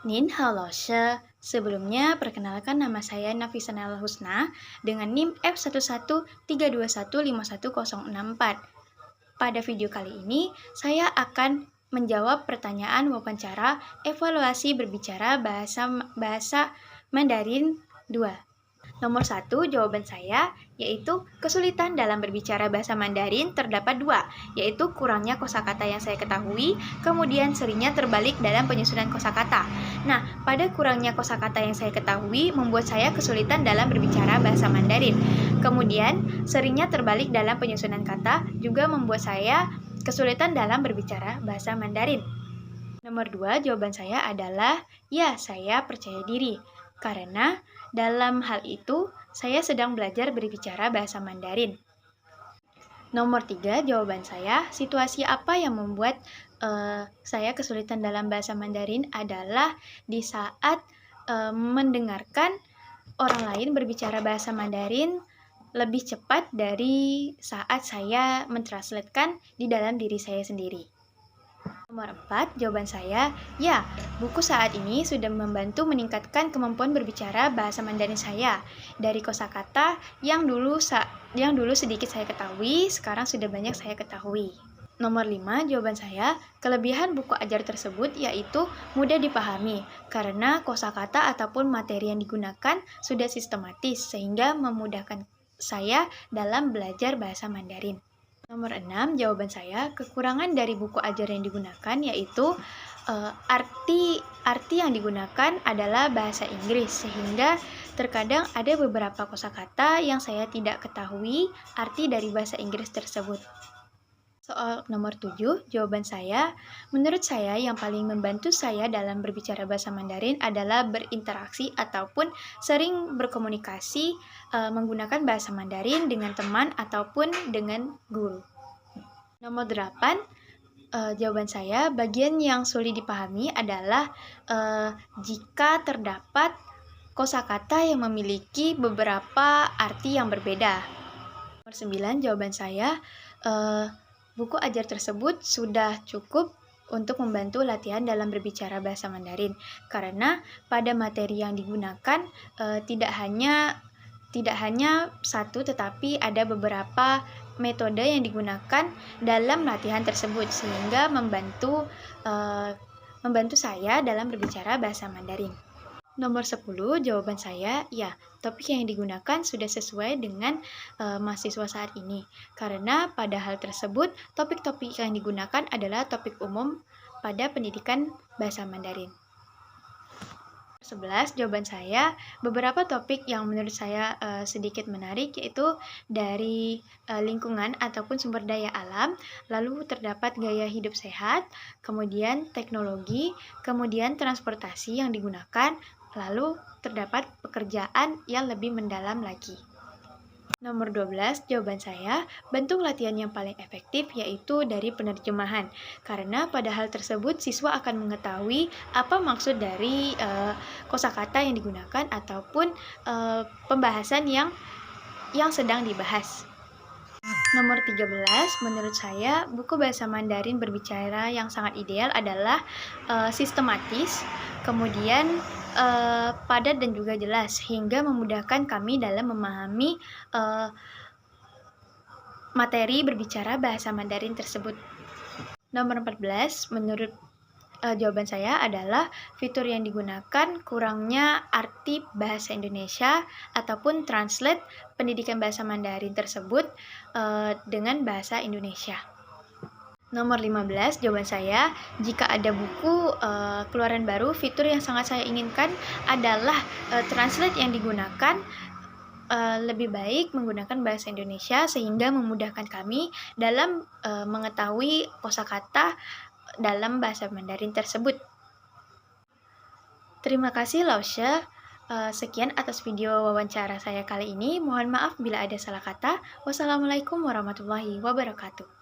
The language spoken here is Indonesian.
Nin hao she. Sebelumnya, perkenalkan nama saya Nafisa Nala Husna dengan NIM F1132151064. Pada video kali ini, saya akan menjawab pertanyaan wawancara evaluasi berbicara bahasa Mandarin 2. Nomor 1, jawaban saya yaitu kesulitan dalam berbicara bahasa Mandarin terdapat 2, yaitu kurangnya kosakata yang saya ketahui, kemudian seringnya terbalik dalam penyusunan kosakata. Nah, pada kurangnya kosakata yang saya ketahui membuat saya kesulitan dalam berbicara bahasa Mandarin. Kemudian, seringnya terbalik dalam penyusunan kata juga membuat saya kesulitan dalam berbicara bahasa Mandarin. Nomor 2, jawaban saya adalah ya, saya percaya diri. Karena dalam hal itu, saya sedang belajar berbicara bahasa Mandarin. Nomor 3, jawaban saya, situasi apa yang membuat saya kesulitan dalam bahasa Mandarin adalah di saat mendengarkan orang lain berbicara bahasa Mandarin lebih cepat dari saat saya mentranslatekan di dalam diri saya sendiri. Nomor 4, jawaban saya, ya, buku saat ini sudah membantu meningkatkan kemampuan berbicara bahasa Mandarin saya. Dari kosakata yang dulu sedikit saya ketahui, sekarang sudah banyak saya ketahui. Nomor 5, jawaban saya, kelebihan buku ajar tersebut yaitu mudah dipahami, karena kosakata ataupun materi yang digunakan sudah sistematis, sehingga memudahkan saya dalam belajar bahasa Mandarin. Nomor 6, jawaban saya, kekurangan dari buku ajar yang digunakan yaitu arti yang digunakan adalah bahasa Inggris, sehingga terkadang ada beberapa kosakata yang saya tidak ketahui arti dari bahasa Inggris tersebut. Soal nomor 7, jawaban saya, menurut saya yang paling membantu saya dalam berbicara bahasa Mandarin adalah berinteraksi ataupun sering berkomunikasi menggunakan bahasa Mandarin dengan teman ataupun dengan guru. Nomor 8, jawaban saya, bagian yang sulit dipahami adalah jika terdapat kosakata yang memiliki beberapa arti yang berbeda. Nomor 9, jawaban saya, buku ajar tersebut sudah cukup untuk membantu latihan dalam berbicara bahasa Mandarin, karena pada materi yang digunakan tidak hanya satu, tetapi ada beberapa metode yang digunakan dalam latihan tersebut, sehingga membantu saya dalam berbicara bahasa Mandarin. Nomor 10, jawaban saya, ya, topik yang digunakan sudah sesuai dengan mahasiswa saat ini. Karena pada hal tersebut, topik-topik yang digunakan adalah topik umum pada pendidikan bahasa Mandarin. 11, jawaban saya, beberapa topik yang menurut saya sedikit menarik yaitu dari lingkungan ataupun sumber daya alam, lalu terdapat gaya hidup sehat, kemudian teknologi, kemudian transportasi yang digunakan, lalu terdapat pekerjaan yang lebih mendalam lagi. Nomor 12, jawaban saya, bentuk latihan yang paling efektif yaitu dari penerjemahan. Karena pada hal tersebut siswa akan mengetahui apa maksud dari kosakata yang digunakan ataupun pembahasan yang sedang dibahas. Nomor 13, menurut saya, buku bahasa Mandarin berbicara yang sangat ideal adalah sistematis, kemudian padat dan juga jelas, hingga memudahkan kami dalam memahami materi berbicara bahasa Mandarin tersebut. Nomor 14, menurut jawaban saya adalah fitur yang digunakan kurangnya arti bahasa Indonesia ataupun translate pendidikan bahasa Mandarin tersebut dengan bahasa Indonesia. Nomor 15, jawaban saya, jika ada buku keluaran baru, fitur yang sangat saya inginkan adalah translate yang digunakan lebih baik menggunakan bahasa Indonesia sehingga memudahkan kami dalam mengetahui kosakata dalam bahasa Mandarin tersebut. Terima kasih Lausha. Sekian atas video wawancara saya kali ini. Mohon maaf bila ada salah kata. Wassalamualaikum warahmatullahi wabarakatuh.